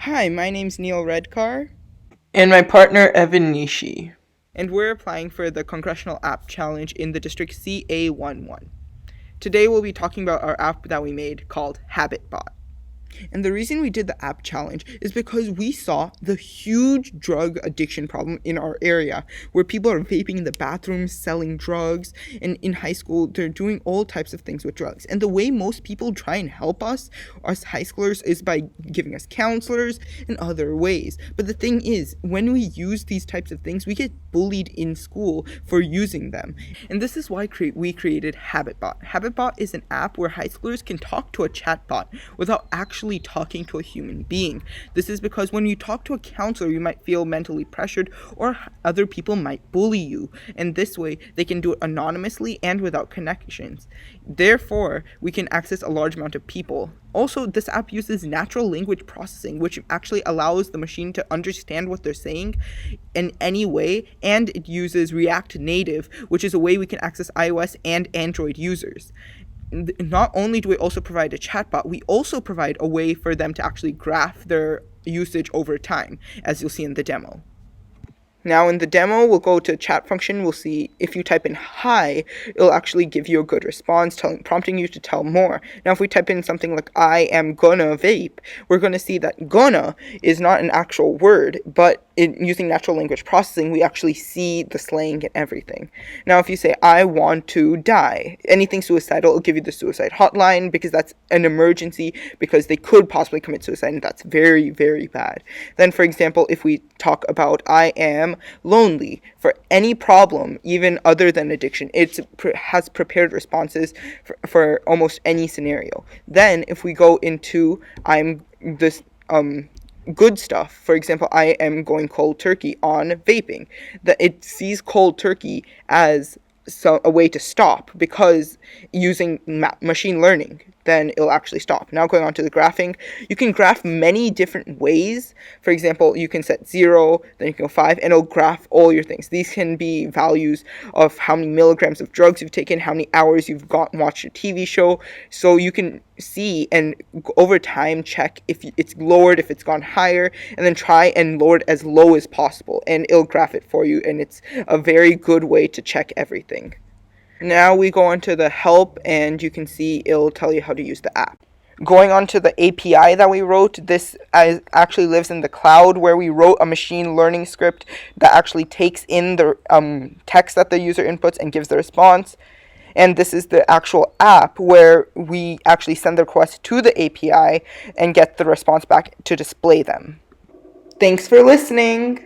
Hi, my name's Neel Redkar, And my partner, Evan Nishi. and we're applying for the Congressional App Challenge in the District CA11. Today we'll be talking about our app that we made called HabitBot. And the reason we did the app challenge is because we saw the huge drug addiction problem in our area, where people are vaping in the bathrooms, selling drugs, and in high school, they're doing all types of things with drugs. And the way most people try and help us high schoolers, is by giving us counselors and other ways. But the thing is, when we use these types of things, we get bullied in school for using them. And this is why we created HabitBot. HabitBot is an app where high schoolers can talk to a chatbot without actually talking to a human being. This is because when you talk to a counselor, you might feel mentally pressured or other people might bully you. And this way, they can do it anonymously and without connections. Therefore, we can access a large amount of people. Also, this app uses natural language processing, which actually allows the machine to understand what they're saying in any way, and it uses React Native, which is a way we can access iOS and Android users. Not only do we also provide a chatbot, we also provide a way for them to actually graph their usage over time, as you'll see in the demo. Now in the demo, we'll go to chat function. We'll see if you type in hi, it'll actually give you a good response, prompting you to tell more. Now if we type in something like I am gonna vape, we're going to see that gonna is not an actual word, but using natural language processing, we actually see the slang and everything. Now if you say I want to die, anything suicidal, it'll give you the suicide hotline, because that's an emergency, because they could possibly commit suicide, and that's very, very bad. Then for example, if we talk about I am lonely, for any problem, even other than addiction, it has prepared responses for almost any scenario. Then if we go into I'm this good stuff, for example, I am going cold turkey on vaping, that it sees cold turkey as a way to stop, because using machine learning, then it'll actually stop. Now going on to the graphing, you can graph many different ways. For example, you can set 0, then you can go 5, and it'll graph all your things. These can be values of how many milligrams of drugs you've taken, how many hours you've watched a TV show, so you can see and over time check if it's lowered, if it's gone higher, and then try and lower it as low as possible, and it'll graph it for you, and it's a very good way to check everything. Now we go on to the help, and you can see it'll tell you how to use the app. Going on to the API that we wrote, this actually lives in the cloud, where we wrote a machine learning script that actually takes in the text that the user inputs and gives the response. And this is the actual app where we actually send the request to the API and get the response back to display them. Thanks for listening.